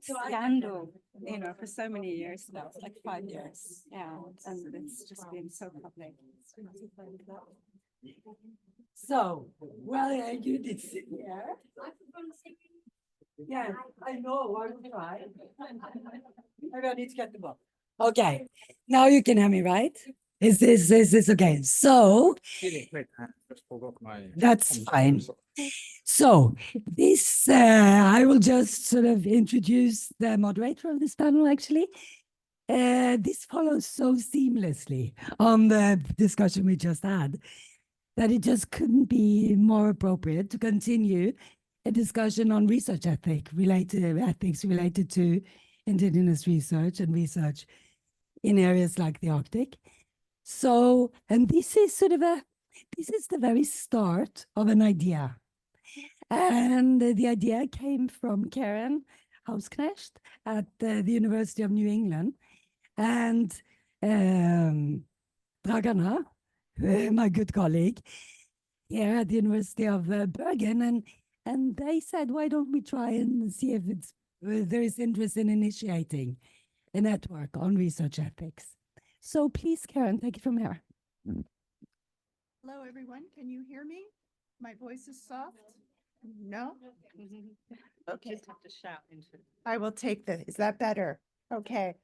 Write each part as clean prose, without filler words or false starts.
scandal, for so many years now, it's like 5 years. Yeah, and it's just been so public. So, well, you did sit here. Yeah, I know, I will try. Maybe I need to get the book. Okay, now you can hear me, right? Is this okay? So, that's fine. So, this, I will just sort of introduce the moderator of this panel, actually. This follows so seamlessly on the discussion we just had that it just couldn't be more appropriate to continue a discussion on research ethics related to indigenous research and research in areas like the Arctic. So, and this is the very start of an idea. And the idea came from Karen Houseknecht at the University of New England and Dragana, my good colleague, here at the University of Bergen, and they said, why don't we try and see if there is interest in initiating a network on research ethics. So please, Karen, take it from here. Hello, everyone. Can you hear me? My voice is soft. No? Okay. Just have to shout into it. I will take that. Is that better? Okay.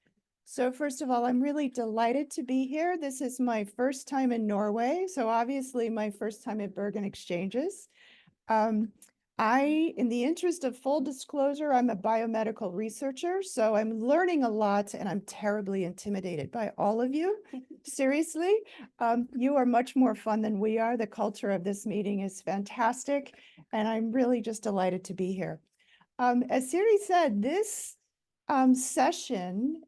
So first of all, I'm really delighted to be here. This is my first time in Norway, so obviously my first time at Bergen Exchanges. In the interest of full disclosure, I'm a biomedical researcher, so I'm learning a lot and I'm terribly intimidated by all of you. Seriously, you are much more fun than we are. The culture of this meeting is fantastic, and I'm really just delighted to be here. As Siri said, this session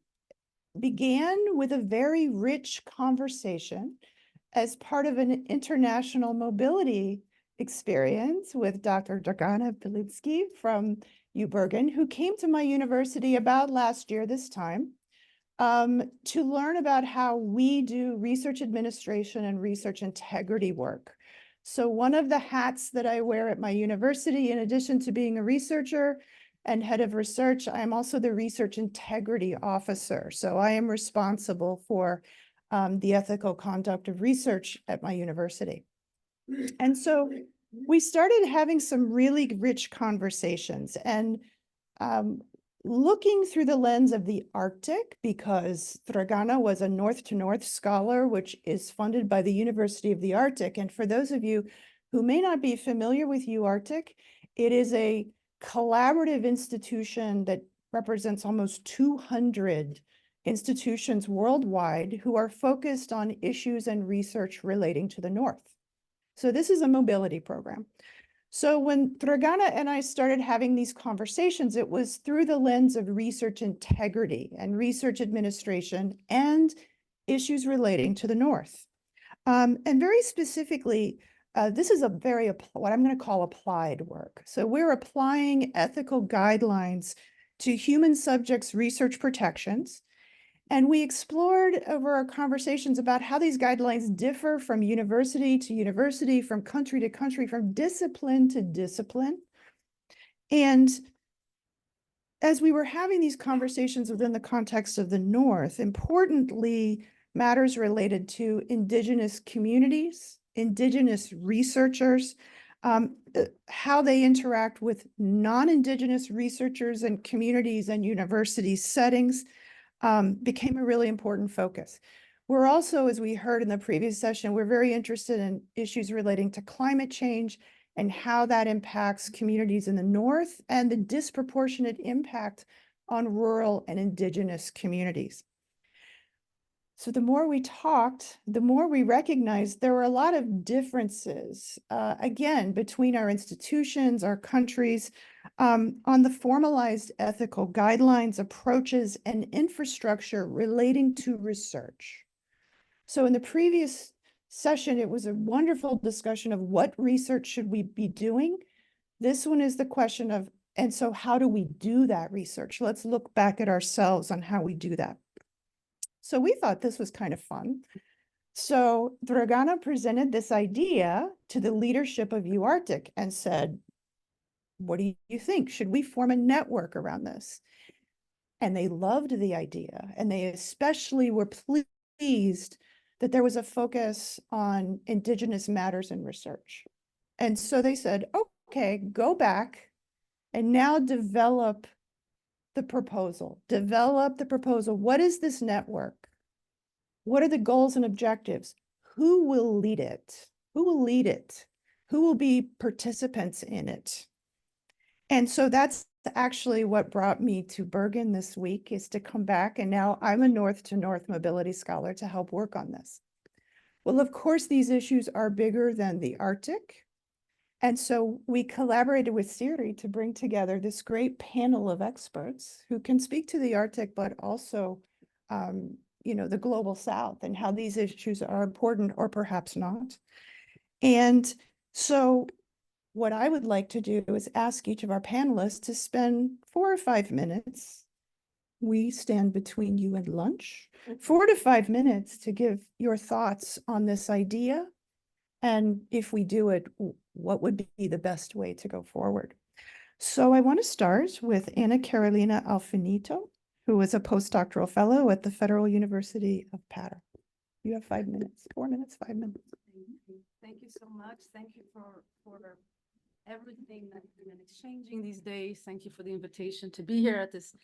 began with a very rich conversation as part of an international mobility experience with Dr. Dragana Pilitsky from UiB Bergen, who came to my university about last year this time to learn about how we do research administration and research integrity work. So one of the hats that I wear at my university, in addition to being a researcher and head of research, I am also the research integrity officer. So I am responsible for the ethical conduct of research at my university. And so we started having some really rich conversations and looking through the lens of the Arctic, because Dragana was a north to north scholar, which is funded by the University of the Arctic. And for those of you who may not be familiar with UArctic, it is a collaborative institution that represents almost 200 institutions worldwide who are focused on issues and research relating to the North. So this is a mobility program. So when Dragana and I started having these conversations, it was through the lens of research integrity and research administration and issues relating to the North. And very specifically, this is what I'm going to call applied work. So we're applying ethical guidelines to human subjects research protections. And we explored over our conversations about how these guidelines differ from university to university, from country to country, from discipline to discipline. And as we were having these conversations within the context of the North, importantly, matters related to indigenous communities, indigenous researchers, how they interact with non-indigenous researchers and communities and university settings, became a really important focus. We're also, as we heard in the previous session, we're very interested in issues relating to climate change and how that impacts communities in the North and the disproportionate impact on rural and indigenous communities. So the more we talked, the more we recognized there were a lot of differences, again, between our institutions, our countries, on the formalized ethical guidelines, approaches, and infrastructure relating to research. So in the previous session, it was a wonderful discussion of what research should we be doing. This one is the question of, and so how do we do that research? Let's look back at ourselves on how we do that. So we thought this was kind of fun. So Dragana presented this idea to the leadership of UArctic and said, what do you think? Should we form a network around this? and they loved the idea, and they especially were pleased that there was a focus on Indigenous matters in research. And so they said, okay, go back and now develop the proposal. What is this network? What are the goals and objectives? Who will lead it? Who will lead it? Who will be participants in it? And so that's actually what brought me to Bergen this week, is to come back. And now I'm a north to north mobility scholar to help work on this. Well, of course, these issues are bigger than the Arctic. And so we collaborated with Sieder to bring together this great panel of experts who can speak to the Arctic, but also, you know, the global South and how these issues are important or perhaps not. And so what I would like to do is ask each of our panelists to spend 4 or 5 minutes. We stand between you and lunch, 4 to 5 minutes to give your thoughts on this idea. And if we do it, what would be the best way to go forward? So I want to start with Anna Carolina Alfinito, who is a postdoctoral fellow at the Federal University of Pará. You have 5 minutes, 4 minutes, 5 minutes. Thank you so much. Thank you for everything that you've been exchanging these days. Thank you for the invitation to be here at this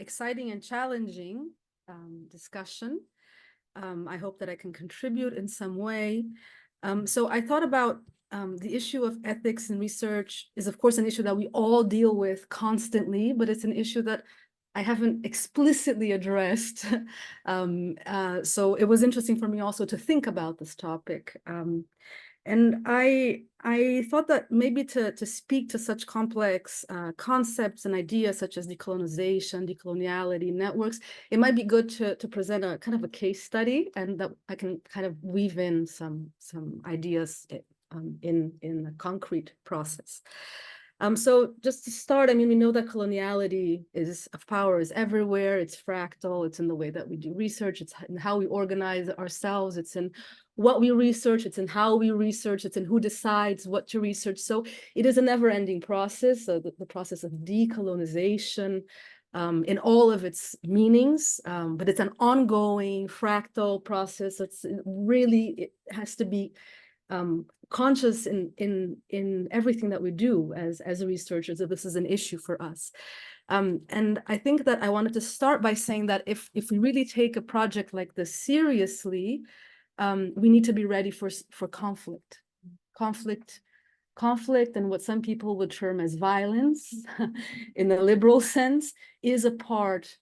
exciting and challenging discussion. I hope that I can contribute in some way. So I thought about the issue of ethics in research is, of course, an issue that we all deal with constantly, but it's an issue that I haven't explicitly addressed. So it was interesting for me also to think about this topic. And I thought that maybe to speak to such complex concepts and ideas such as decolonization, decoloniality, networks, it might be good to present a kind of a case study, and that I can kind of weave in some ideas in the concrete process. So just to start, I mean, we know that coloniality of power is everywhere. It's fractal. It's in the way that we do research. It's in how we organize ourselves. It's in what we research. It's in how we research. It's in who decides what to research. So it is a never-ending process, the process of decolonization in all of its meanings. But it's an ongoing fractal process. It has to be conscious in everything that we do as researchers, that this is an issue for us. And I think that I wanted to start by saying that if we really take a project like this seriously, we need to be ready for conflict. Conflict, and what some people would term as violence in the liberal sense, is a part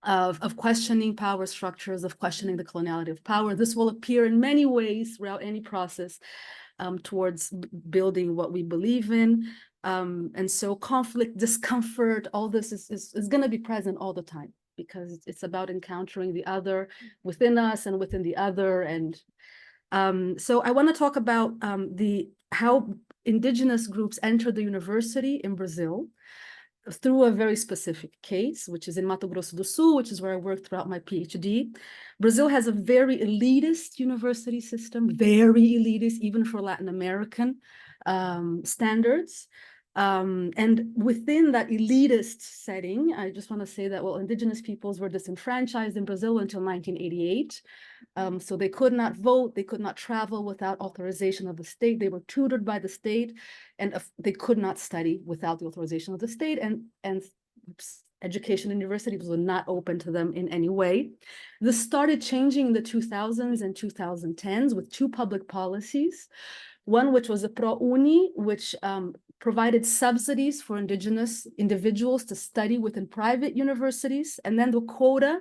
of questioning power structures, of questioning the coloniality of power. This will appear in many ways throughout any process towards building what we believe in. And so conflict, discomfort, all this is going to be present all the time, because it's about encountering the other within us and within the other. And so I want to talk about how indigenous groups entered the university in Brazil through a very specific case, which is in Mato Grosso do Sul, which is where I worked throughout my PhD. Brazil has a very elitist university system, very elitist, even for Latin American standards. And within that elitist setting, I just want to say that, well, indigenous peoples were disenfranchised in Brazil until 1988. So they could not vote, they could not travel without authorization of the state. They were tutored by the state, and they could not study without the authorization of the state. And education in universities was not open to them in any way. This started changing in the 2000s and 2010s with two public policies. One, which was a ProUni, which provided subsidies for indigenous individuals to study within private universities, and then the quota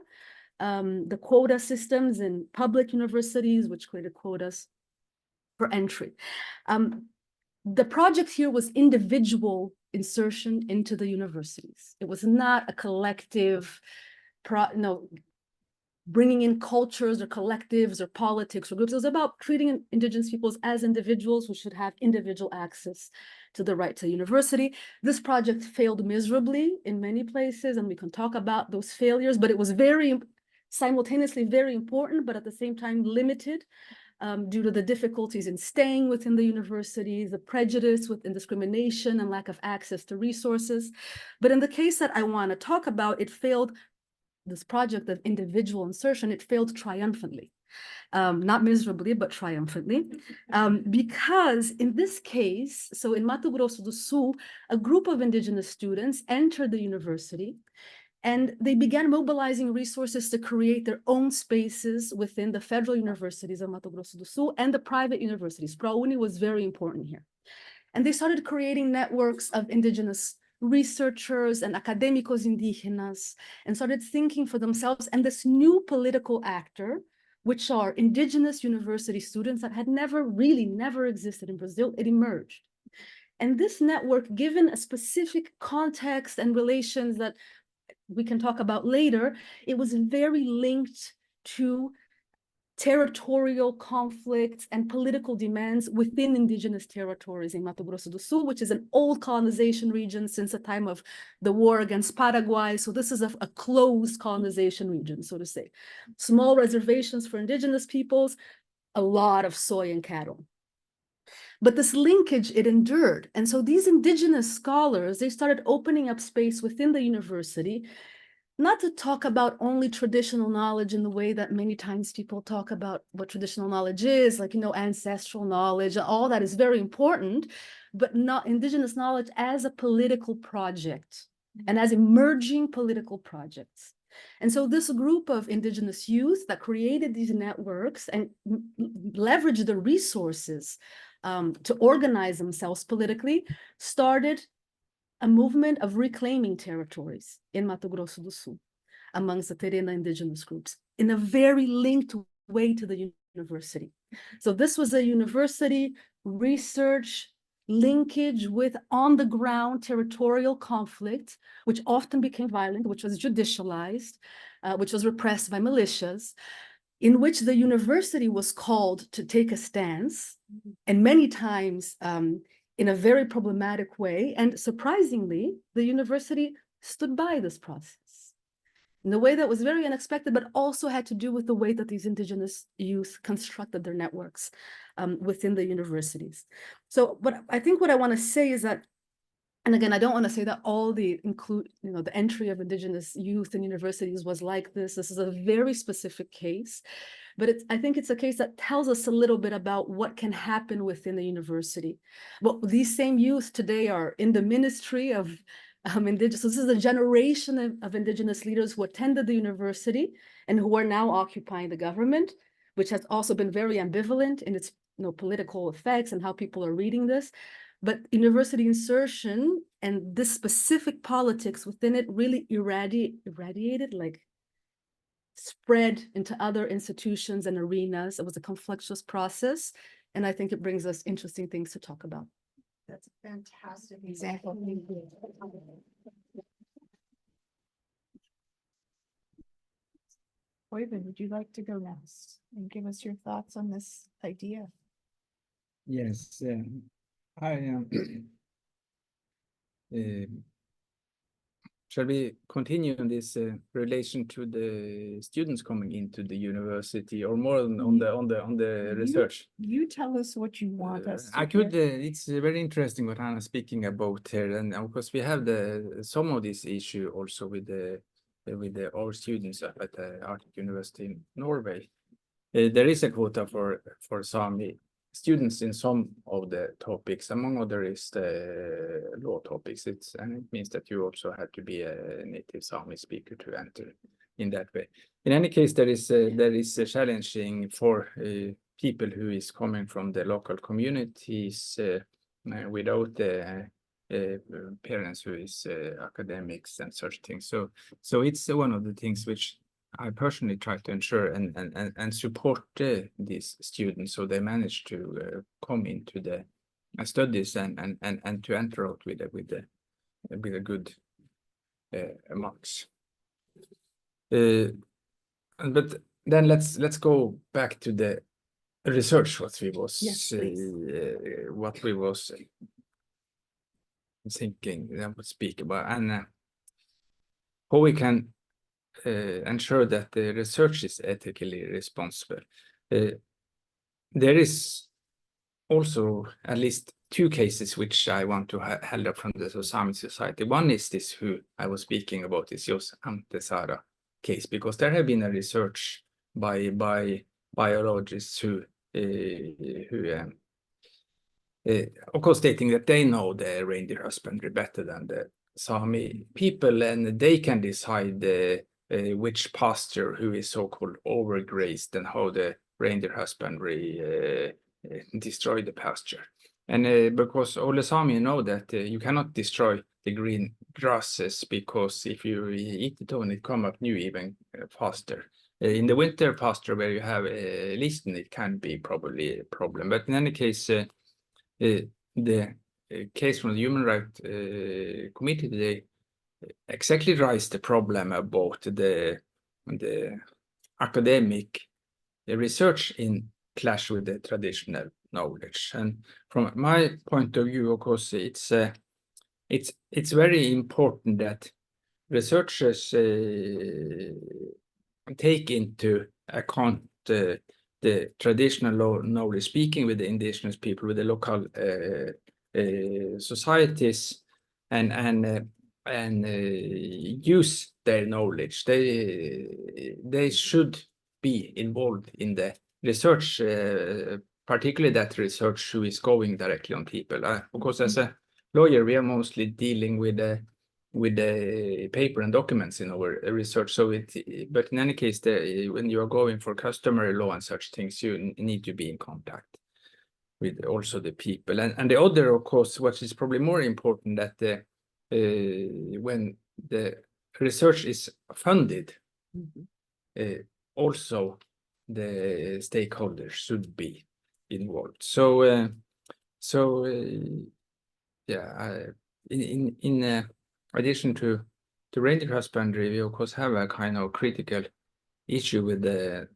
systems in public universities, which created quotas for entry. The project here was individual insertion into the universities. It was not a collective, bringing in cultures or collectives or politics or groups. It was about treating indigenous peoples as individuals who should have individual access to the right to university. This project failed miserably in many places, and we can talk about those failures, but it was simultaneously very important, but at the same time limited due to the difficulties in staying within the university, the prejudice within discrimination and lack of access to resources. But in the case that I want to talk about, it failed, this project of individual insertion, it failed triumphantly. Not miserably, but triumphantly, because in this case, so in Mato Grosso do Sul, a group of indigenous students entered the university and they began mobilizing resources to create their own spaces within the federal universities of Mato Grosso do Sul and the private universities. ProUni was very important here. And they started creating networks of indigenous researchers and académicos indígenas and started thinking for themselves. And this new political actor, which are indigenous university students that had never existed in Brazil, it emerged. And this network, given a specific context and relations that we can talk about later, it was very linked to territorial conflicts and political demands within indigenous territories in Mato Grosso do Sul, which is an old colonization region since the time of the war against Paraguay. So this is a closed colonization region, so to say. Small reservations for indigenous peoples, a lot of soy and cattle. But this linkage, it endured. And so these indigenous scholars, they started opening up space within the university, not to talk about only traditional knowledge in the way that many times people talk about what traditional knowledge is, like, you know, ancestral knowledge, all that is very important, but not indigenous knowledge as a political project and as emerging political projects. And so this group of indigenous youth that created these networks and leveraged the resources to organize themselves politically started a movement of reclaiming territories in Mato Grosso do Sul amongst the Terena indigenous groups in a very linked way to the university. So this was a university research linkage with on-the-ground territorial conflict, which often became violent, which was judicialized, which was repressed by militias, in which the university was called to take a stance, and many times in a very problematic way. And surprisingly, the university stood by this process in a way that was very unexpected, but also had to do with the way that these indigenous youth constructed their networks within the universities. So I think what I want to say is that, and again, I don't want to say that all the the entry of indigenous youth in universities was like this. This is a very specific case, but I think it's a case that tells us a little bit about what can happen within the university. Well, these same youth today are in the ministry of indigenous. So this is a generation of indigenous leaders who attended the university and who are now occupying the government, which has also been very ambivalent in its political effects and how people are reading this. But university insertion and this specific politics within it really irradiated, like spread into other institutions and arenas. It was a conflictuous process. And I think it brings us interesting things to talk about. That's a fantastic example. Øyvind, would you like to go next and give us your thoughts on this idea? Yes, I am. Shall we continue on this relation to the students coming into the university, or more on the research? You tell us what you want us to I could. hear. It's very interesting what Hannah is speaking about here, and of course we have some of this issue also with our students at the Arctic University in Norway. There is a quota for Sami students in some of the topics. Among others, the law topics. And it means that you also have to be a native Sami speaker to enter in that way. In any case, there is a challenging for people who is coming from the local communities without the parents who is academics and such things. So it's one of the things which I personally try to ensure and support these students so they manage to come into the studies and to enter out with a good marks. But then let's go back to the research what we was thinking that would speak about, and how we can ensure that the research is ethically responsible. there is also at least two cases which I want to held up from the Sami society. One is this who I was speaking about, is Jos Antesara case, because there have been a research by biologists who of course stating that they know the reindeer husbandry better than the Sami people, and they can decide which pasture who is so-called overgrazed and how the reindeer husbandry destroy the pasture. And because all the Sami know that you cannot destroy the green grasses, because if you eat it on, it come up new even faster. In the winter pasture where you have listen, it can be probably a problem. But in any case, the case from the Human Rights Committee, they exactly raised the problem about the academic research in clash with the traditional knowledge. And from my point of view, of course, it's very important that researchers take into account the traditional knowledge, speaking with the indigenous people, with the local societies, and use their knowledge. They should be involved in the research, particularly that research who is going directly on people. Of course, as a lawyer, we are mostly dealing with the paper and documents in our research. So but in any case, when you are going for customary law and such things, you need to be in contact with also the people. And the other, of course, what is probably more important, that when the research is funded, also the stakeholders should be involved. So yeah, in addition to reindeer husbandry, we of course have a kind of critical issue with the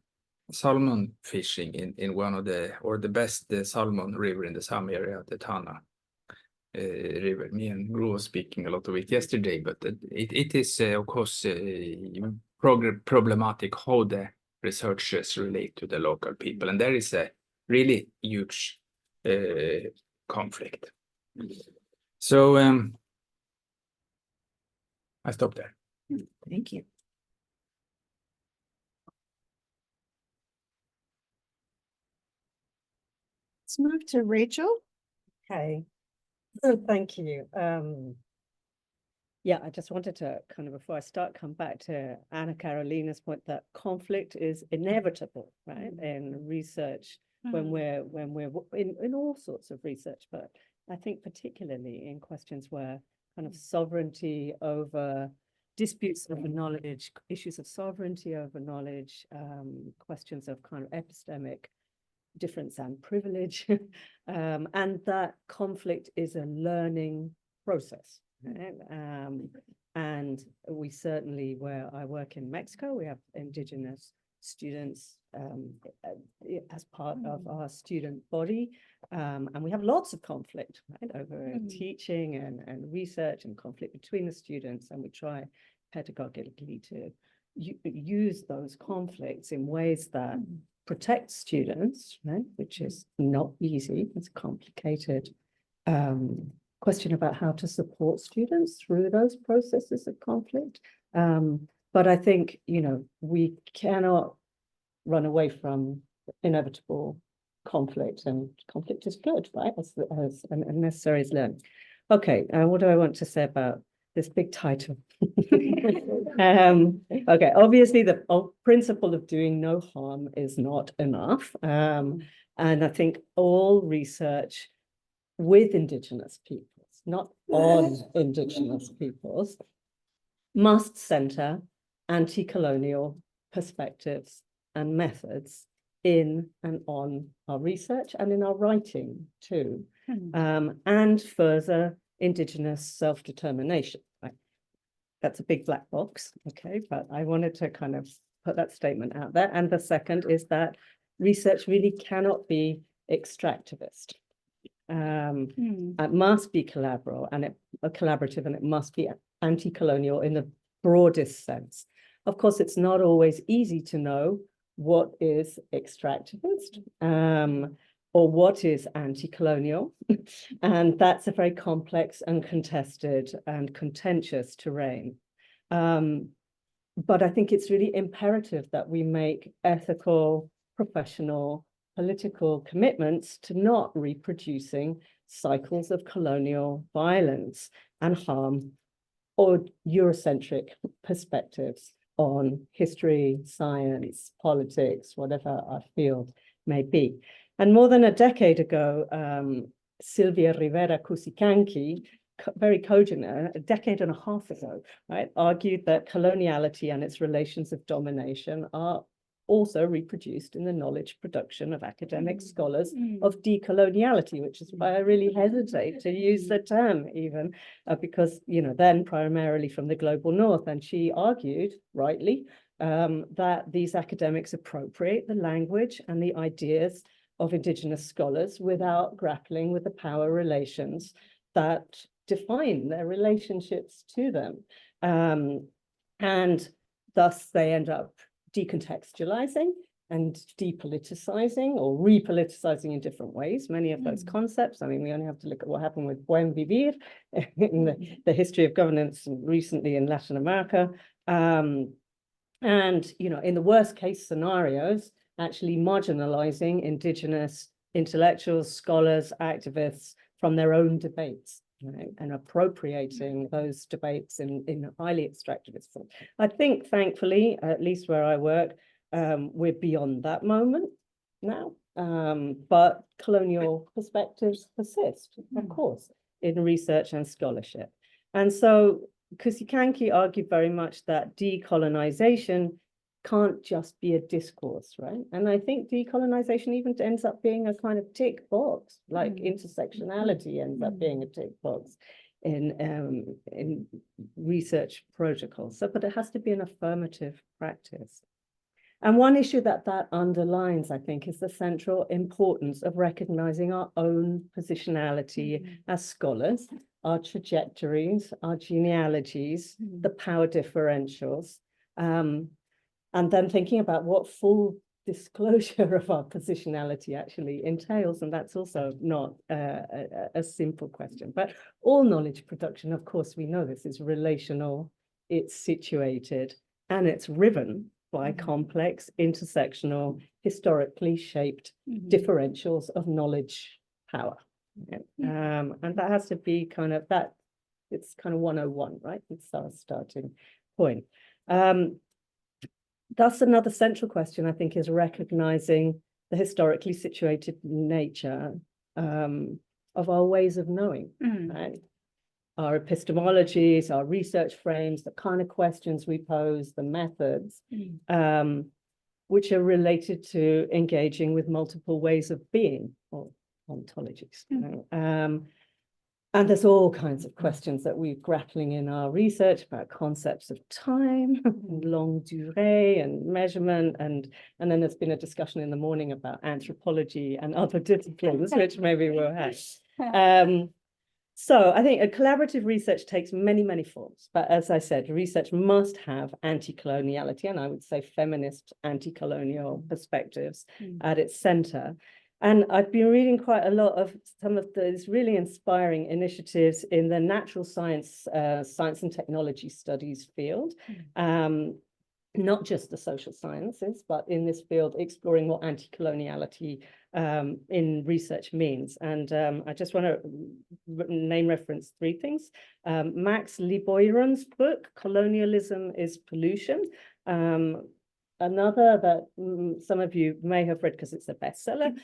salmon fishing in one of the best salmon river in the Sami area, the Tana river. Me and Gro was speaking a lot of it yesterday, but it is of course problematic how the researchers relate to the local people, and there is a really huge conflict. So I stop there. Thank you. Let's move to Rachel. Okay, so thank you. Yeah, I just wanted to kind of, before I start, come back to Anna Carolina's point that conflict is inevitable, right? In research, when we're in all sorts of research, but I think particularly in questions where kind of sovereignty over disputes over knowledge, issues of sovereignty over knowledge, questions of kind of epistemic difference and privilege, and that conflict is a learning process. Right? And we certainly, where I work in Mexico, we have indigenous students as part of our student body, and we have lots of conflict, right, over teaching and research, and conflict between the students, and we try pedagogically to use those conflicts in ways that protect students, right, which is not easy. It's a complicated question about how to support students through those processes of conflict. But I think, you know, we cannot run away from inevitable conflict, and conflict is good, right, as necessary as learning. Okay, what do I want to say about this big title? Okay, obviously the principle of doing no harm is not enough. And I think all research with indigenous peoples, not on indigenous peoples, must center anti-colonial perspectives and methods in and on our research and in our writing too, and further indigenous self-determination. Right? That's a big black box, okay, but I wanted to kind of put that statement out there. And the second is that research really cannot be extractivist. It must be collaborative, and it must be anti-colonial in the broadest sense. Of course, it's not always easy to know what is extractivist, or what is anti-colonial. And that's a very complex and contested and contentious terrain. But I think it's really imperative that we make ethical, professional, political commitments to not reproducing cycles of colonial violence and harm or Eurocentric perspectives on history, science, politics, whatever our field may be. And more than a decade ago, Silvia Rivera Cusicanqui, very cogent, a decade and a half ago, right, argued that coloniality and its relations of domination are also reproduced in the knowledge production of academic scholars of decoloniality, which is why I really hesitate to use the term even, because, you know, then primarily from the global north. And she argued, rightly, that these academics appropriate the language and the ideas of indigenous scholars without grappling with the power relations that define their relationships to them. And thus they end up decontextualizing and depoliticizing or repoliticizing in different ways, many of those concepts. I mean, we only have to look at what happened with Buen Vivir in the history of governance recently in Latin America. And, you know, in the worst case scenarios, actually marginalizing indigenous intellectuals, scholars, activists from their own debates. Right, and appropriating those debates in a highly extractivist form. I think, thankfully, at least where I work, we're beyond that moment now. But colonial perspectives persist, of course, in research and scholarship. And so Cusicanqui argued very much that decolonization can't just be a discourse, right? And I think decolonization even ends up being a kind of tick box, like intersectionality ends up being a tick box in research protocols. So, but it has to be an affirmative practice. And one issue that underlines, I think, is the central importance of recognizing our own positionality as scholars, our trajectories, our genealogies, the power differentials, and then thinking about what full disclosure of our positionality actually entails. And that's also not a simple question. But all knowledge production, of course, we know this is relational, it's situated, and it's riven by complex, intersectional, historically shaped differentials of knowledge power. And that has to be kind of that, it's kind of 101, right? It's our starting point. That's another central question, I think, is recognizing the historically situated nature of our ways of knowing, right? Our epistemologies, our research frames, the kind of questions we pose, the methods, which are related to engaging with multiple ways of being, or ontologies. You know? And there's all kinds of questions that we're grappling in our research about concepts of time, and longue durée, and measurement, and then there's been a discussion in the morning about anthropology and other disciplines, which maybe we'll have. So I think a collaborative research takes many, many forms, but as I said, research must have anti-coloniality, and I would say feminist anti-colonial perspectives at its center. And I've been reading quite a lot of some of those really inspiring initiatives in the natural science, science and technology studies field, not just the social sciences, but in this field, exploring what anti-coloniality in research means. And I just want to name reference three things. Max Liboiron's book, Colonialism is Pollution. Another that some of you may have read because it's a bestseller,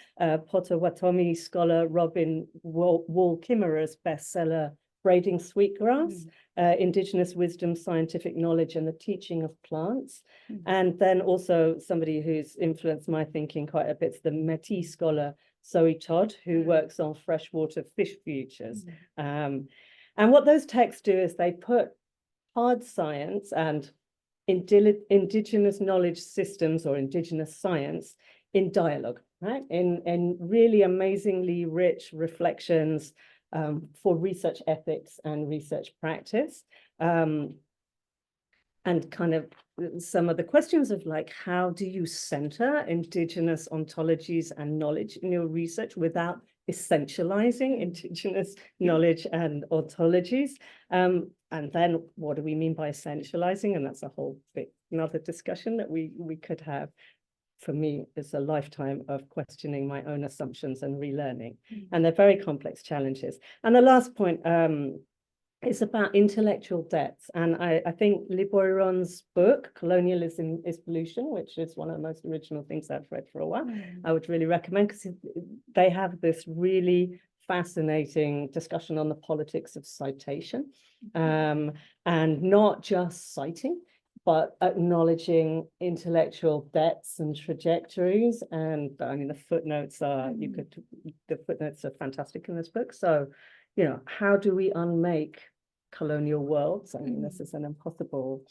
Potawatomi scholar Robin Wall-Kimmerer's bestseller, Braiding Sweetgrass, Indigenous Wisdom, Scientific Knowledge and the Teaching of Plants. And then also somebody who's influenced my thinking quite a bit, the Métis scholar Zoe Todd, who works on freshwater fish futures. And what those texts do is they put hard science and indigenous knowledge systems or indigenous science in dialogue, right? In really amazingly rich reflections for research ethics and research practice. And and kind of some of the questions of like, how do you center indigenous ontologies and knowledge in your research without essentializing indigenous knowledge and ontologies? And then what do we mean by essentializing? And that's a whole bit, another discussion that we could have. For me, it's a lifetime of questioning my own assumptions and relearning. And they're very complex challenges. And the last point is about intellectual depth. And I think Le Boiron's book, Colonialism is Pollution, which is one of the most original things I've read for a while, I would really recommend, because they have this really fascinating discussion on the politics of citation, and not just citing, but acknowledging intellectual depths and trajectories. And I mean, the footnotes are, the footnotes are fantastic in this book. So, you know, how do we unmake colonial worlds? I mean, this is an impossible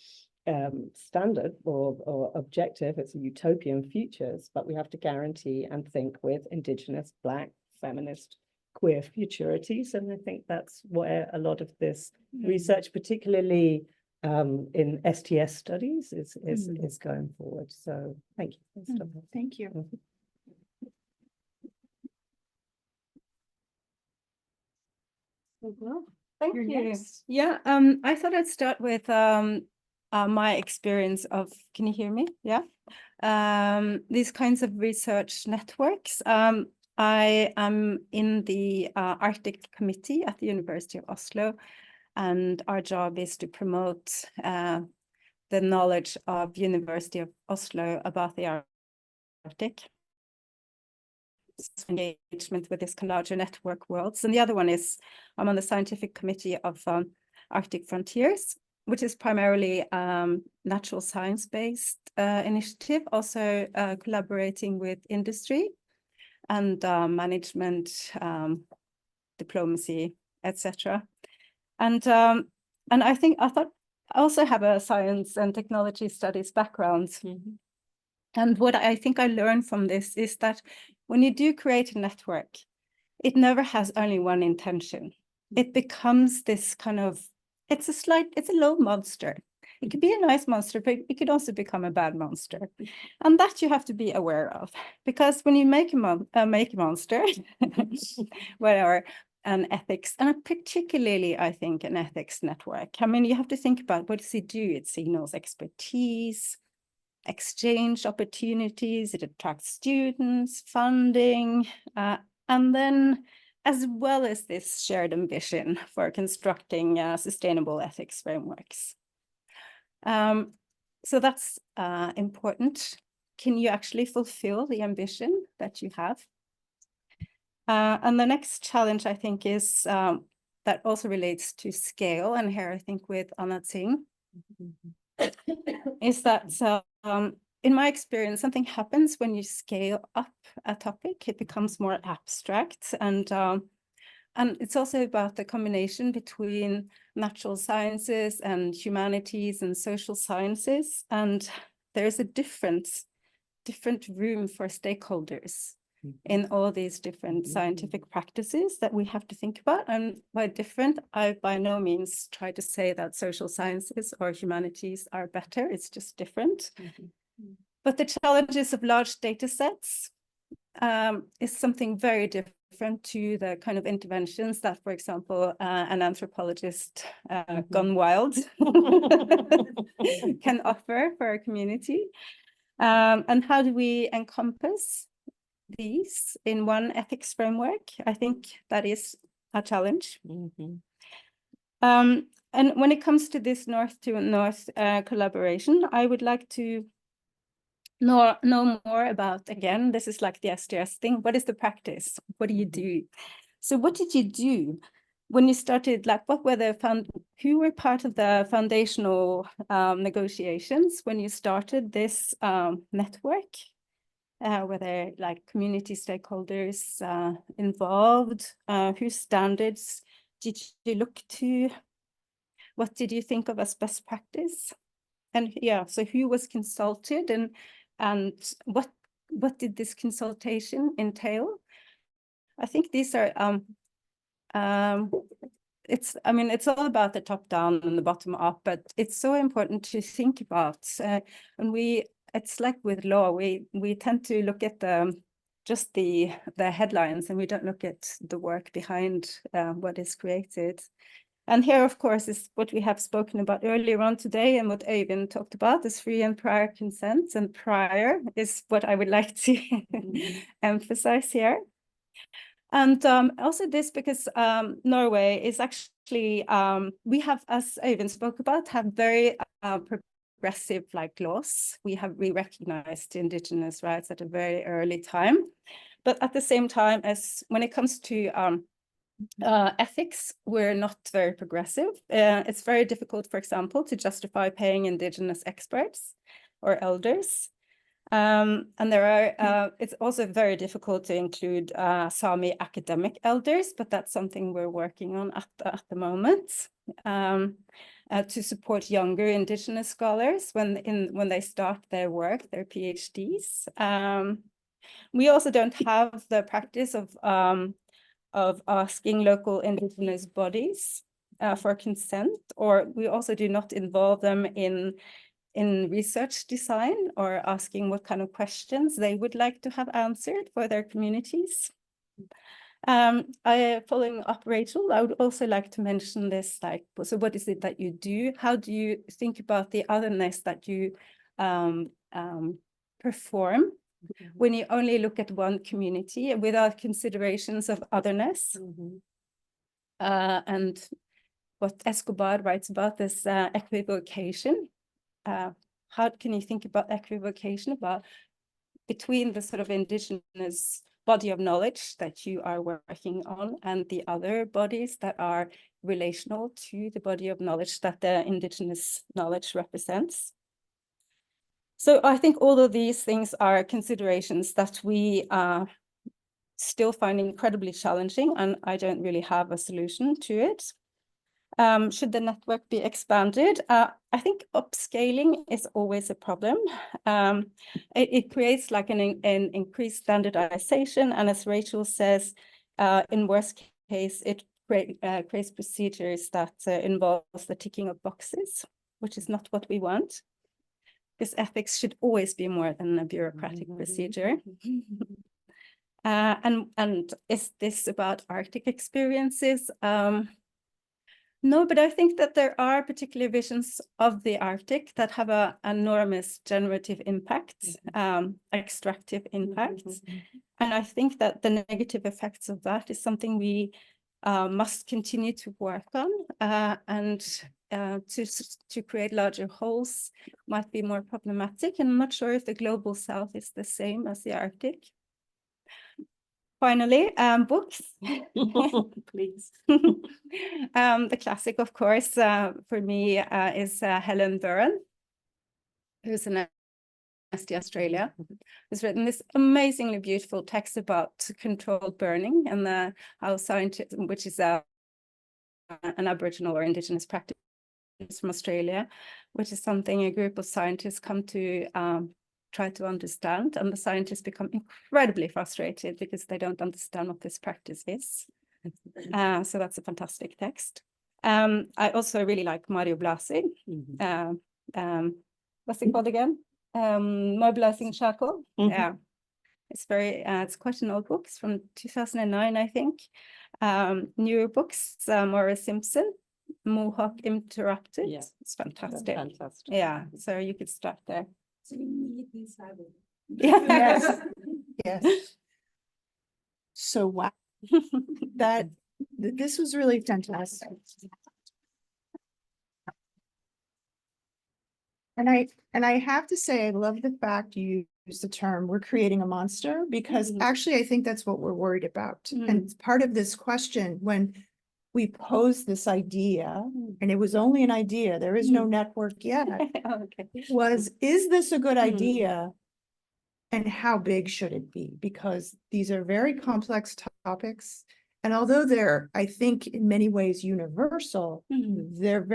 standard or objective. It's a utopian futures, but we have to guarantee and think with indigenous, Black, feminist, queer futurities. And I think that's where a lot of this research, particularly in STS studies, is going forward. So thank you. Thank you. Thank You're you. next. Yeah, I thought I'd start with my experience of, can you hear me? Yeah. These kinds of research networks. I am in the Arctic Committee at the University of Oslo, and our job is to promote the knowledge of University of Oslo about the Arctic. Engagement with this larger network worlds. And the other one is I'm on the scientific committee of Arctic Frontiers, which is primarily natural science-based initiative, also collaborating with industry and management, diplomacy, etc. And I thought I also have a science and technology studies background. And what I think I learned from this is that when you do create a network, it never has only one intention. It becomes this kind of, it's a low monster. It could be a nice monster, but it could also become a bad monster. And that you have to be aware of, because when you make a monster, whatever, an ethics, and particularly, I think, an ethics network. I mean, you have to think about, what does it do? It signals expertise, exchange opportunities, it attracts students, funding, and then as well as this shared ambition for constructing sustainable ethics frameworks. So that's important. Can you actually fulfill the ambition that you have? And the next challenge, I think, is that also relates to scale, and here I think with Anna Tsing, is that in my experience, something happens when you scale up a topic. It becomes more abstract, and it's also about the combination between natural sciences and humanities and social sciences, and there's a different room for stakeholders in all these different scientific practices that we have to think about. And by different, I by no means try to say that social sciences or humanities are better, it's just different. But the challenges of large data sets is something very different to the kind of interventions that, for example, an anthropologist gone wild can offer for a community. And how do we encompass these in one ethics framework? I think that is a challenge. And when it comes to this north to north collaboration, I would like to know more about, again, this is like the STS thing. What is the practice? What do you do? So what did you do when you started? Like, what were who were part of the foundational negotiations when you started this network? Were there like community stakeholders involved? Whose standards did you look to? What did you think of as best practice? And yeah, so who was consulted, and what did this consultation entail? I think these are I mean, it's all about the top down and the bottom up, but it's so important to think about. And it's like with law, we tend to look at just the headlines, and we don't look at the work behind what is created. And here, of course, is what we have spoken about earlier on today, and what Øyvind talked about is free and prior consent. And prior is what I would like to emphasize here. And also this because Norway is actually, we have, as Øyvind spoke about, have very progressive laws. We recognized indigenous rights at a very early time. But at the same time, as when it comes to ethics, we're not very progressive. It's very difficult, for example, to justify paying indigenous experts or elders. And it's also very difficult to include Sami academic elders, but that's something we're working on at the moment, to support younger indigenous scholars when they start their work, their PhDs. We also don't have the practice of asking local indigenous bodies for consent, or we also do not involve them in research design or asking what kind of questions they would like to have answered for their communities. Following up, Rachel, I would also like to mention this, so what is it that you do? How do you think about the otherness that you perform when you only look at one community without considerations of otherness? And what Escobar writes about is equivocation. How can you think about equivocation between the sort of indigenous body of knowledge that you are working on and the other bodies that are relational to the body of knowledge that the indigenous knowledge represents? So I think all of these things are considerations that we still find incredibly challenging, and I don't really have a solution to it. Should the network be expanded? I think upscaling is always a problem. It creates like an increased standardization, and as Rachel says, in worst case, it creates procedures that involves the ticking of boxes, which is not what we want. Because ethics should always be more than a bureaucratic procedure. And is this about Arctic experiences? No, but I think that there are particular visions of the Arctic that have an enormous generative impact, extractive impacts. And I think that the negative effects of that is something we must continue to work on, and to create larger wholes might be more problematic. And I'm not sure if the global south is the same as the Arctic. Finally, books. Please. The classic, of course, for me is Helen Burren, who's in Australia, has written this amazingly beautiful text about controlled burning and how scientists, which is an Aboriginal or Indigenous practice from Australia, which is something a group of scientists come to try to understand, and the scientists become incredibly frustrated because they don't understand what this practice is. So that's a fantastic text. I also really like Mario Blasi. What's it called again? Mobilizing Charcoal. Yeah, it's quite an old book. It's from 2009, I think. Newer books, Maura Simpson, Mohawk Interrupted. Yeah. It's fantastic. Fantastic. Yeah, so you could start there. So you need these Yes. Yes. So wow, this was really fantastic. And I have to say, I love the fact you use the term "we're creating a monster," because actually I think that's what we're worried about. And part of this question, when we posed this idea, and it was only an idea, there is no network yet, was, is this a good idea? And how big should it be? Because these are very complex topics. And although they're, I think, in many ways universal, they're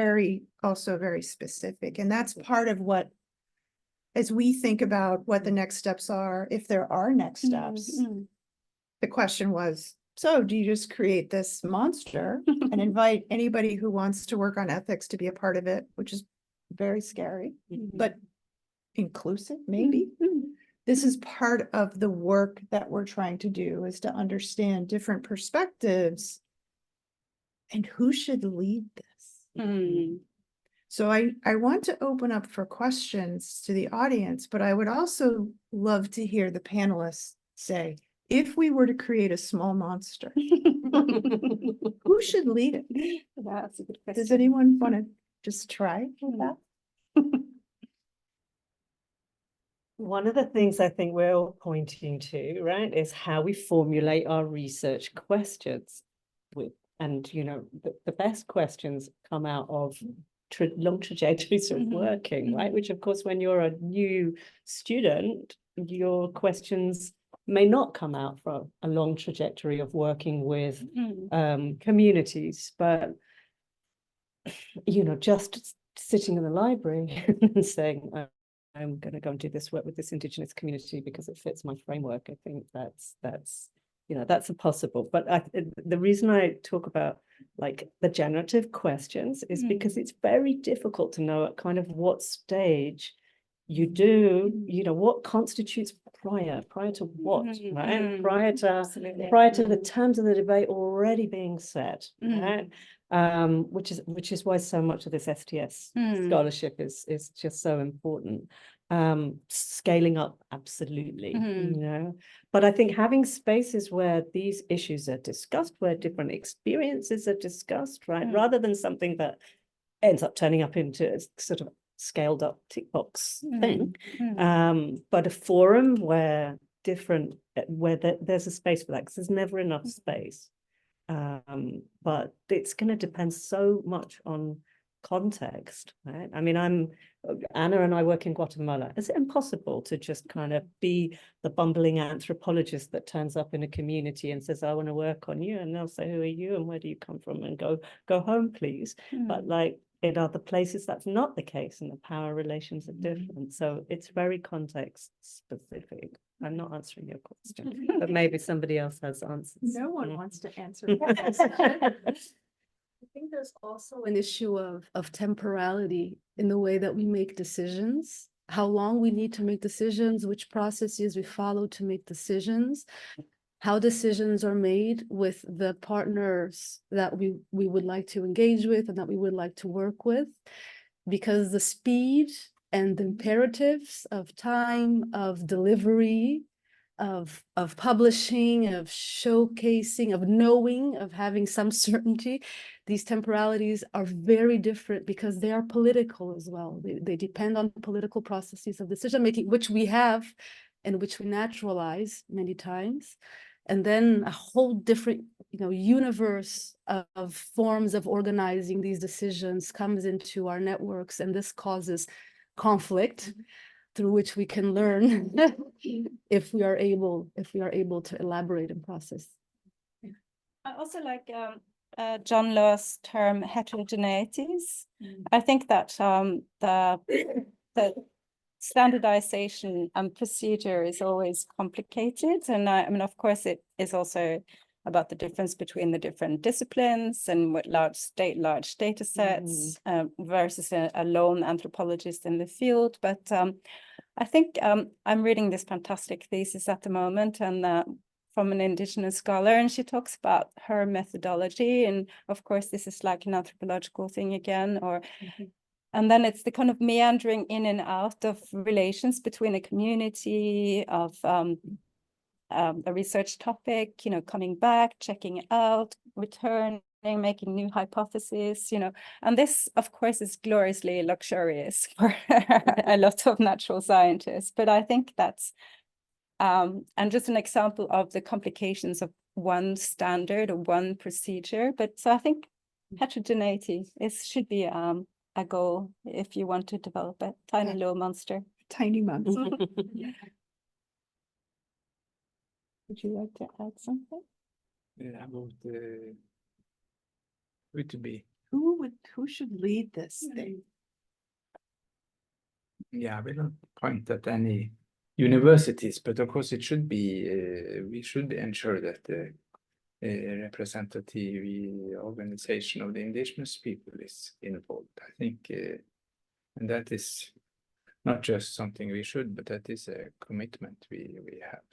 also very specific. And that's part of what, as we think about what the next steps are, if there are next steps, the question was, So do you just create this monster and invite anybody who wants to work on ethics to be a part of it, which is very scary, but inclusive, maybe? This is part of the work that we're trying to do, is to understand different perspectives and who should lead this. So I want to open up for questions to the audience, but I would also love to hear the panelists say, if we were to create a small monster, who should lead it? That's a good question. Does anyone want to just try with that? One of the things I think we're all pointing to, right, is how we formulate our research questions and the best questions come out of long trajectories of working, right? Which of course, when you're a new student, your questions may not come out from a long trajectory of working with communities, but just sitting in the library and saying, I'm going to go and do this work with this Indigenous community because it fits my framework. I think that's a possible. But the reason I talk about like the generative questions is because it's very difficult to know at kind of what stage you do, what constitutes prior to what, right? Prior to the terms of the debate already being set, right? Which is why so much of this STS scholarship is just so important. Scaling up, absolutely, but I think having spaces where these issues are discussed, where different experiences are discussed, right, rather than something that ends up turning up into a sort of scaled up tick box thing, but a forum where there's a space for that, because there's never enough space. But it's going to depend so much on context, right? I mean, Anna and I work in Guatemala. Is it impossible to just kind of be the bumbling anthropologist that turns up in a community and says, I want to work on you, and they'll say, who are you and where do you come from, and go home, please. But like in other places, that's not the case, and the power relations are different. So it's very context specific. I'm not answering your question, but maybe somebody else has answers. No one wants to answer. I think there's also an issue of temporality in the way that we make decisions, how long we need to make decisions, which processes we follow to make decisions, how decisions are made with the partners that we would like to engage with and that we would like to work with, because the speed and the imperatives of time, of delivery, of publishing, of showcasing, of knowing, of having some certainty, these temporalities are very different because they are political as well. They depend on political processes of decision making, which we have and which we naturalize many times. And then a whole different, universe of forms of organizing these decisions comes into our networks, and this causes conflict through which we can learn if we are able to elaborate and process. I also like John Law's term heterogeneities. I think that the standardization and procedure is always complicated, and I mean, of course, it is also about the difference between the different disciplines and what large data sets versus a lone anthropologist in the field. But I think I'm reading this fantastic thesis at the moment, and from an Indigenous scholar, and she talks about her methodology. And of course, this is like an anthropological thing again, and then it's the kind of meandering in and out of relations between a community of a research topic, coming back, checking it out, returning, making new hypotheses, and this, of course, is gloriously luxurious for a lot of natural scientists. But I think that's, and just an example of the complications of one standard or one procedure. But so I think heterogeneity should be a goal if you want to develop a tiny little monster. Tiny monster. Would you like to add something? Yeah, about who to be. Who should lead this thing? Yeah, we don't point at any universities, but of course it should be, we should ensure that representative organization of the indigenous people is involved. I think, and that is not just something we should, but that is a commitment we have.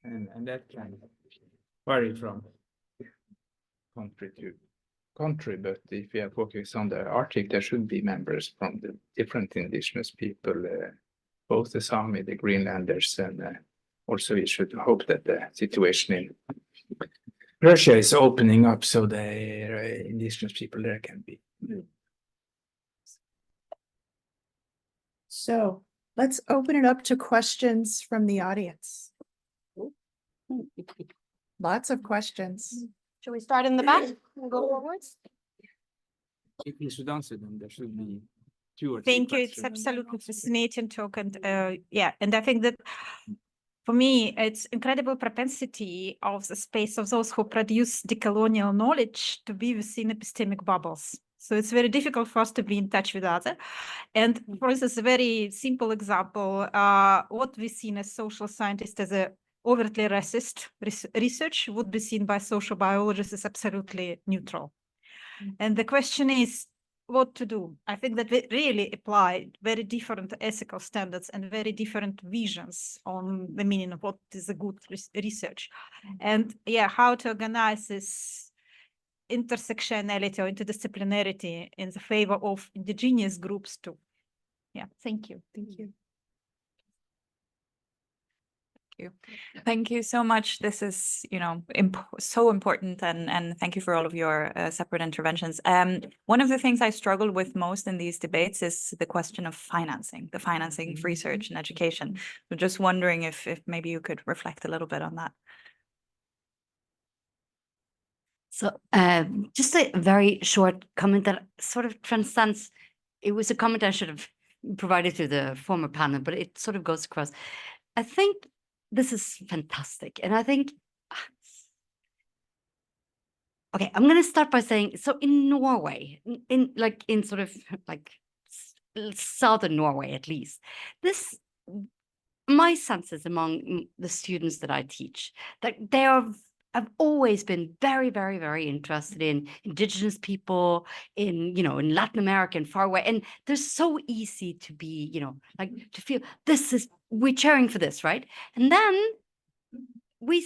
And that can vary from country to country, but if we are focused on the Arctic, there should be members from the different indigenous people, both the Sami, the Greenlanders, and also we should hope that the situation in Russia is opening up so the indigenous people there can be. So let's open it up to questions from the audience. Lots of questions. Should we start in the back and go forwards? If we should answer them, there should be 2 or 3 Thank you. It's questions. absolutely fascinating talk. And yeah, and I think that for me, it's incredible propensity of the space of those who produce decolonial knowledge to be within epistemic bubbles. So it's very difficult for us to be in touch with other. And for instance, a very simple example, what we see as social scientists as a overtly racist research would be seen by social biologists as absolutely neutral. And the question is what to do. I think that we really apply very different ethical standards and very different visions on the meaning of what is a good research. And yeah, how to organize this intersectionality or interdisciplinarity in the favor of indigenous groups too. Yeah, thank you. Thank you. Thank you so much. This is, you know, so important, and thank you for all of your separate interventions. One of the things I struggle with most in these debates is the question of financing, the financing of research and education. So just wondering if maybe you could reflect a little bit on that. So just a very short comment that sort of transcends. It was a comment I should have provided to the former panel, but it sort of goes across. I think this is fantastic. And I think, okay, I'm going to start by saying, so in Norway, in sort of like southern Norway, at least, this, my sense is among the students that I teach, that they have always been very, very, very interested in indigenous people, in, you know, in Latin America and far away. And they're so easy to be, you know, like to feel we're cheering for this, right? And then we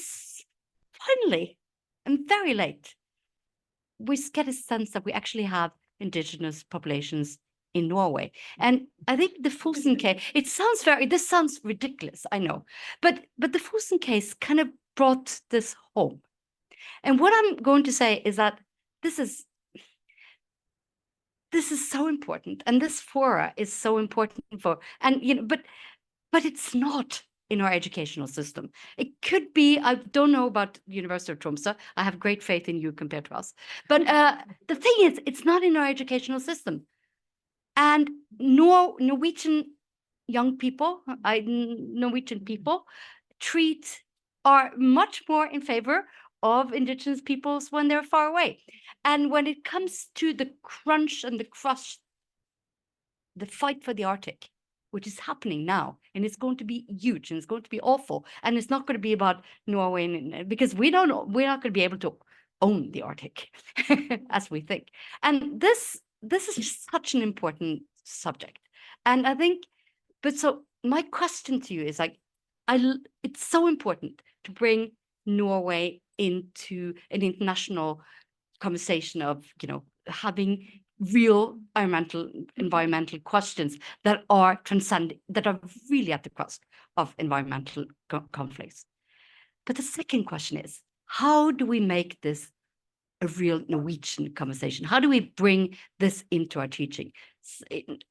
finally, and very late, we get a sense that we actually have indigenous populations in Norway. And I think the Fosen case, this sounds ridiculous, I know, but the Fosen case kind of brought this home. And what I'm going to say is that this is so important, and this fora is so important for, and you know, but it's not in our educational system. It could be, I don't know about University of Tromsø. I have great faith in you compared to us. But the thing is, it's not in our educational system. And Norwegian young people, Norwegian people are much more in favor of indigenous peoples when they're far away. And when it comes to the crunch and the crush, the fight for the Arctic, which is happening now, and it's going to be huge, and it's going to be awful, and it's not going to be about Norway, because we're not going to be able to own the Arctic as we think. And this is such an important subject. And I think, but so my question to you is like, it's so important to bring Norway into an international conversation of, you know, having real environmental questions that are that are really at the crust of environmental conflicts. But the second question is, how do we make this a real Norwegian conversation? How do we bring this into our teaching?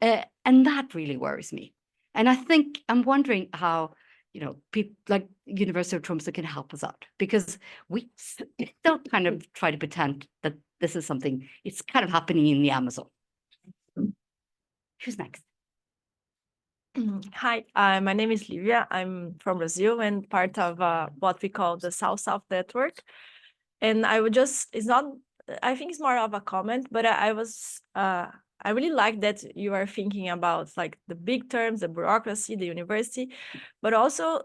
And that really worries me. And I think I'm wondering how, you know, people like University of Tromsø can help us out, because we still kind of try to pretend that this is something, it's kind of happening in the Amazon. Who's next? Hi, my name is Livia. I'm from Brazil and part of what we call the South-South Network. And I would just, I think it's more of a comment, but I really like that you are thinking about like the big terms, the bureaucracy, the university, but also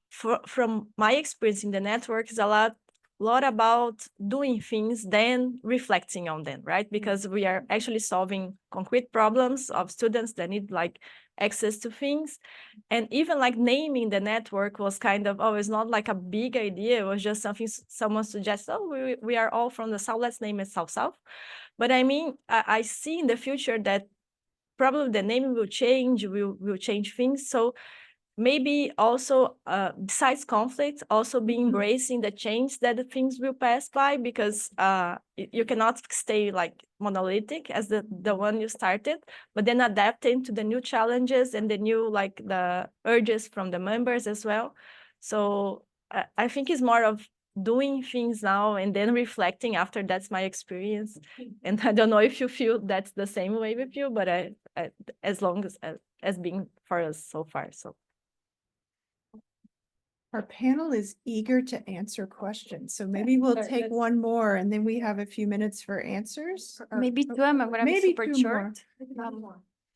from my experience in the network, is a lot about doing things, then reflecting on them, right? Because we are actually solving concrete problems of students that need like access to things. And even like naming the network was kind of, oh, it's not like a big idea. It was just something someone suggests, oh, we are all from the South, let's name it South-South. But I mean, I see in the future that probably the name will change, will change things. So maybe also, besides conflict, also be embracing the change that the things will pass by, because you cannot stay like monolithic as the one you started, but then adapting to the new challenges and the new, like the urges from the members as well. So I think it's more of doing things now and then reflecting after. That's my experience. And I don't know if you feel that's the same way with you, but I as long as being for us so far, so. Our panel is eager to answer questions, so maybe we'll take one more and then we have a few minutes for answers. Maybe two, I'm gonna be Maybe super two short.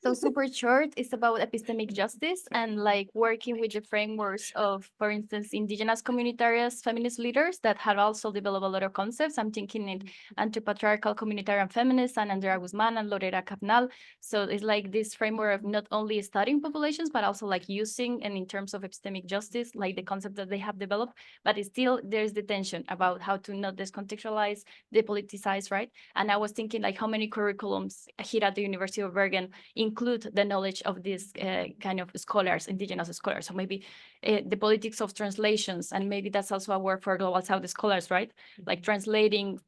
So super short is about epistemic justice and like working with the frameworks of, for instance, indigenous communitarians, feminist leaders that have also developed a lot of concepts. I'm thinking in anti-patriarchal communitarian feminists and Andrea Guzman and Lorena Capnal. So it's like this framework of not only studying populations, but also like using, and in terms of epistemic justice, like the concept that they have developed, but it's still, there's the tension about how to not discontextualize, depoliticize, right? And I was thinking like how many curriculums here at the University of Bergen include the knowledge of these kind of scholars, indigenous scholars. So maybe the politics of translations, and maybe that's also a word for Global South scholars, right? Like translating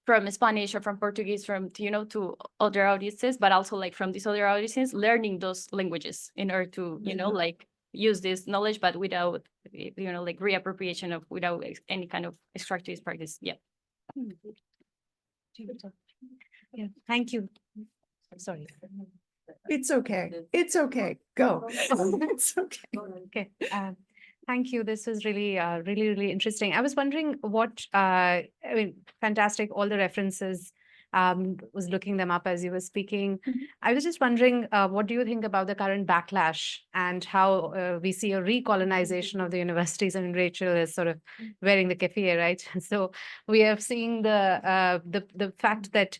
from Spanish or from Portuguese, from, you know, to other audiences, but also like from these other audiences, learning those languages in order to, you know, like use this knowledge, but without, you know, like reappropriation of, without any kind of extractivist practice. Yeah. Yeah, thank you. Sorry. It's okay. It's okay. Go. It's okay. Okay. Thank you. This was really, really interesting. I was wondering what, I mean, fantastic, all the references, was looking them up as you were speaking. I was just wondering, what do you think about the current backlash and how we see a recolonization of the universities? I mean, Rachel is sort of wearing the keffiyeh, right? So we are seeing the fact that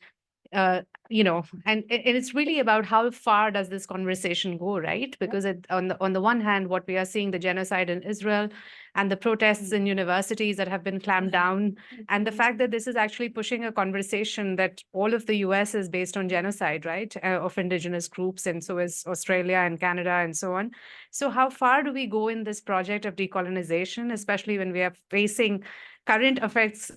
you know, and it's really about how far does this conversation go, right? Because on the one hand, what we are seeing, the genocide in Israel and the protests in universities that have been clamped down, and the fact that this is actually pushing a conversation that all of the US is based on genocide, right, of indigenous groups, and so is Australia and Canada and so on. So how far do we go in this project of decolonization, especially when we are facing current efforts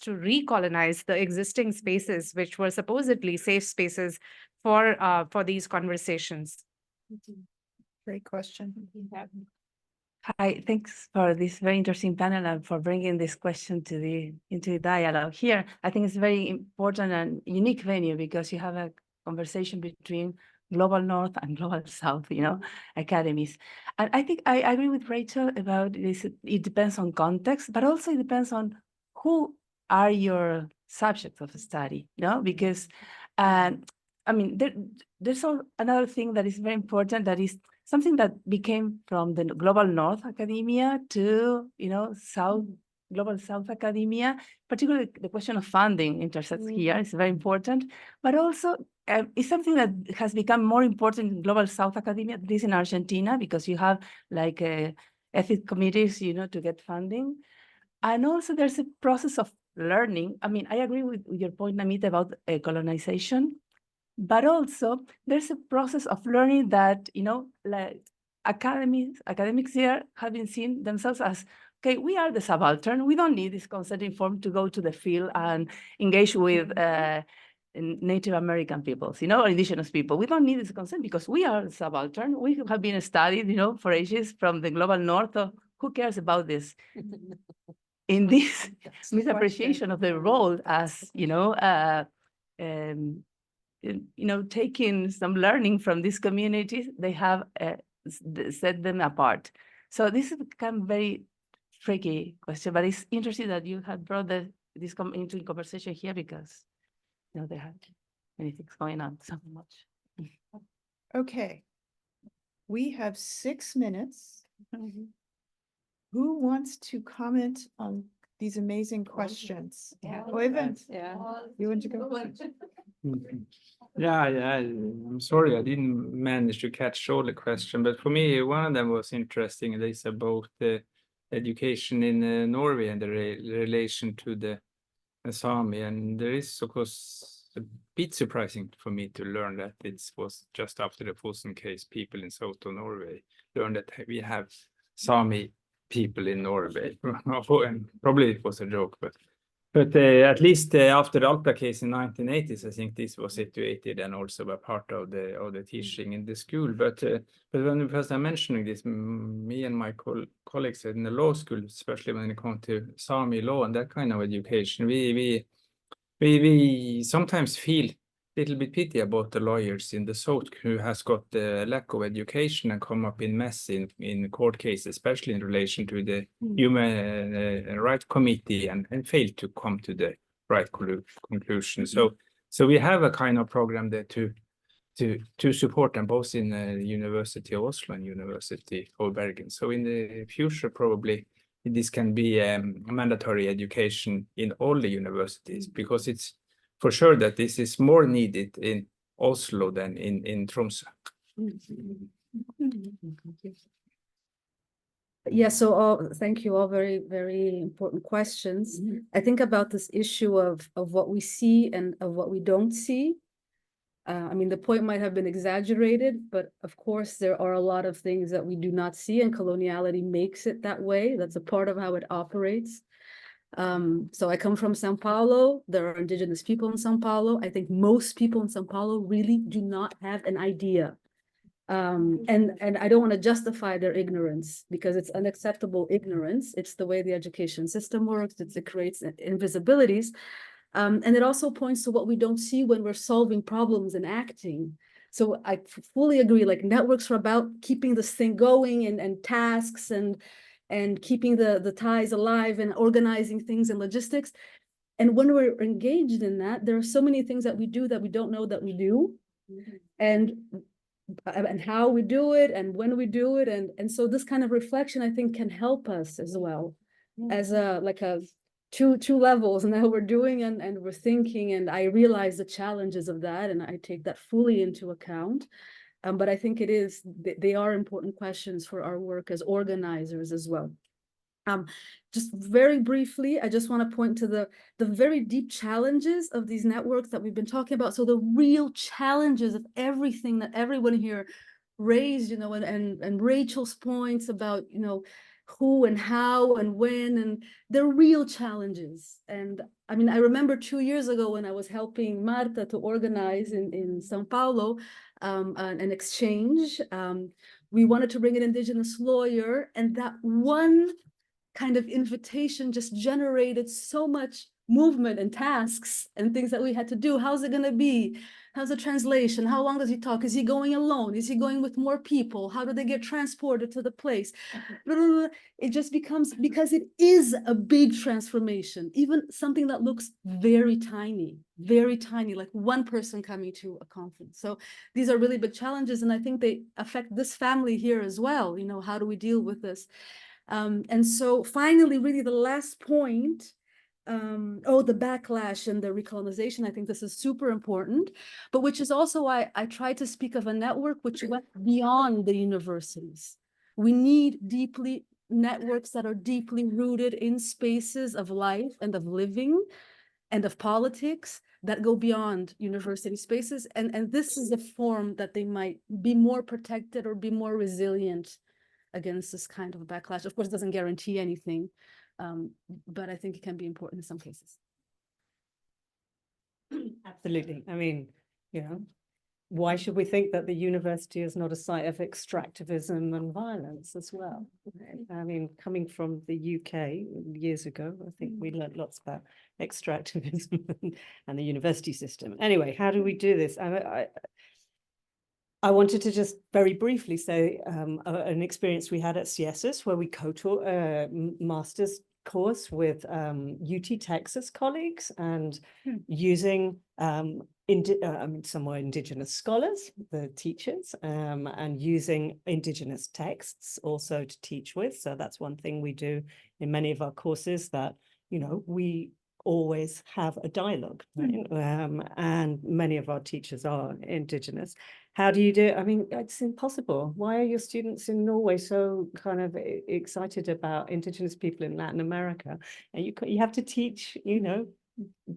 to recolonize the existing spaces, which were supposedly safe spaces for these conversations? Great question. Hi, thanks for this very interesting panel and for bringing this question into the dialogue here. I think it's a very important and unique venue because you have a conversation between Global North and Global South, you know, academies. And I think I agree with Rachel about this. It depends on context, but also it depends on who are your subjects of study, you know, because, I mean, there's another thing that is very important, that is something that became from the Global North academia to, you know, Global South academia, particularly the question of funding intersects here. It's very important, but also it's something that has become more important in Global South academia, at least in Argentina, because you have like ethics committees, you know, to get funding. And also there's a process of learning. I mean, I agree with your point, Namita, about colonization, but also there's a process of learning that, you know, like academics here have been seeing themselves as, okay, we are the subaltern. We don't need this consenting form to go to the field and engage with Native American peoples, you know, or indigenous people. We don't need this consent because we are subaltern. We have been studied, you know, for ages from the Global North. So who cares about this? In this misappreciation of the role as, you know, taking some learning from these communities, they have set them apart. So this has become very tricky question, but it's interesting that you have brought this into conversation here because, you know, there have many things going on so much. Okay. We have 6 minutes. Who wants to comment on these amazing questions? Øyvind, you want to go? Yeah, I'm sorry I didn't manage to catch all the question, but for me, one of them was interesting. It is about the education in Norway and the relation to the Sami. And there is, of course, a bit surprising for me to learn that it was just after the Fosen case, people in south of Norway learned that we have Sami people in Norway. And probably it was a joke, but at least after the Alta case in 1980s, I think this was situated and also a part of the teaching in the school. But when first I'm mentioning this, me and my colleagues in the law school, especially when it comes to Sami law and that kind of education, we sometimes feel a little bit pity about the lawyers in the south who has got the lack of education and come up in mess in court cases, especially in relation to the Human Rights Committee and fail to come to the right conclusion. So we have a kind of program there to support them both in the University of Oslo and University of Bergen. So in the future, probably this can be mandatory education in all the universities, because it's for sure that this is more needed in Oslo than in Tromsø. Yeah, so thank you all, very, very important questions. I think about this issue of what we see and of what we don't see. I mean, the point might have been exaggerated, but of course there are a lot of things that we do not see, and coloniality makes it that way. That's a part of how it operates. So I come from São Paulo. There are indigenous people in São Paulo. I think most people in São Paulo really do not have an idea. And I don't want to justify their ignorance, because it's unacceptable ignorance. It's the way the education system works. It creates invisibilities. And it also points to what we don't see when we're solving problems and acting. So I fully agree, like, networks are about keeping this thing going and tasks and keeping the ties alive and organizing things and logistics. And when we're engaged in that, there are so many things that we do that we don't know that we do, and how we do it and when we do it. And so this kind of reflection, I think, can help us as well, as two levels, and how we're doing and we're thinking. And I realize the challenges of that, and I take that fully into account. But I think they are important questions for our work as organizers as well. Just very briefly, I just want to point to the very deep challenges of these networks that we've been talking about. So the real challenges of everything that everyone here raised, you know, and Rachel's points about, you know, who and how and when, and they're real challenges. And I mean, I remember 2 years ago when I was helping Marta to organize in São Paulo an exchange. We wanted to bring an indigenous lawyer, and that one kind of invitation just generated so much movement and tasks and things that we had to do. How's it going to be? How's the translation? How long does he talk? Is he going alone? Is he going with more people? How do they get transported to the place? It just becomes, because it is a big transformation, even something that looks very tiny, like one person coming to a conference. So these are really big challenges, and I think they affect this family here as well. You know, how do we deal with this? And so finally, really the last point, the backlash and the recolonization, I think this is super important, but which is also why I try to speak of a network which went beyond the universities. We need networks that are deeply rooted in spaces of life and of living and of politics that go beyond university spaces. And this is a form that they might be more protected or be more resilient against this kind of backlash. Of course, it doesn't guarantee anything, but I think it can be important in some cases. Absolutely. I mean, you know, why should we think that the university is not a site of extractivism and violence as well? I mean, coming from the UK years ago, I think we learned lots about extractivism and the university system. Anyway, how do we do this? I wanted to just very briefly say an experience we had at CIESAS, where we co-taught a master's course with UT Texas colleagues, and using some more indigenous scholars, the teachers, and using indigenous texts also to teach with. So that's one thing we do in many of our courses, that, you know, we always have a dialogue, right? And many of our teachers are indigenous. How do you do it? I mean, it's impossible. Why are your students in Norway so kind of excited about indigenous people in Latin America? And you have to teach, you know,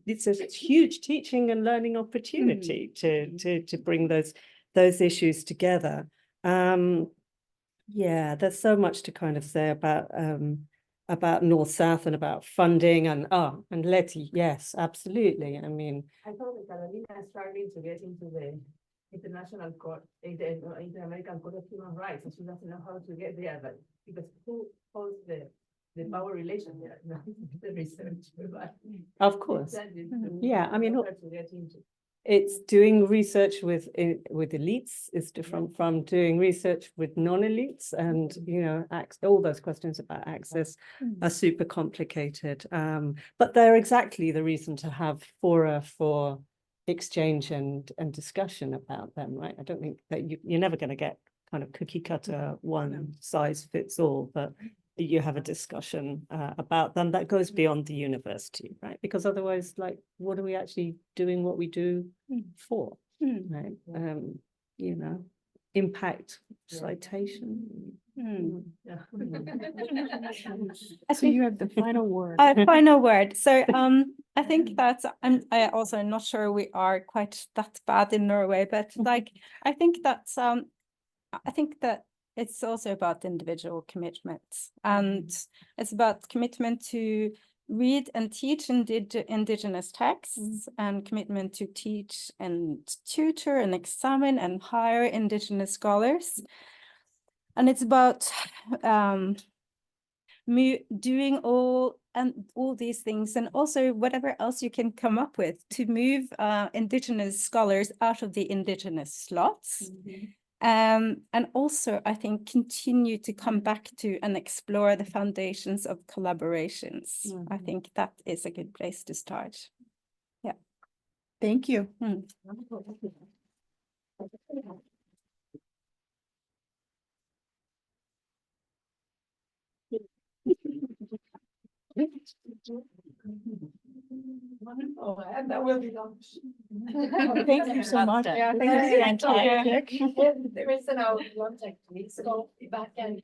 it's a huge teaching and learning opportunity to bring those issues together. Yeah, there's so much to kind of say about North-South and about funding and Letty, yes, absolutely. I mean, I thought that Carolina is struggling to get into the International Court, Inter-American Court of Human Rights, and she doesn't know how to get there, but because who holds the power relation there? No, the research. of course. Yeah, I mean, it's doing research with elites is different from doing research with non-elites, and you know, all those questions about access are super complicated. But they're exactly the reason to have fora for exchange and discussion about them, right? I don't think that you're never going to get kind of cookie cutter one size fits all, but you have a discussion about them that goes beyond the university, right? Because otherwise, like, what are we actually doing what we do for, right? You know, impact citation. So you have the final word. Final word. So I think that I also am not sure we are quite that bad in Norway, but like I think that it's also about individual commitments, and it's about commitment to read and teach indigenous texts, and commitment to teach and tutor and examine and hire indigenous scholars. And it's about doing all these things, and also whatever else you can come up with to move indigenous scholars out of the indigenous slots. And also, I think, continue to come back to and explore the foundations of collaborations. I think that is a good place to start. Yeah. Thank you. Wonderful, and that will be launched. Thank you so much. Yeah, This is fantastic. There is an out lunch actually, so be back and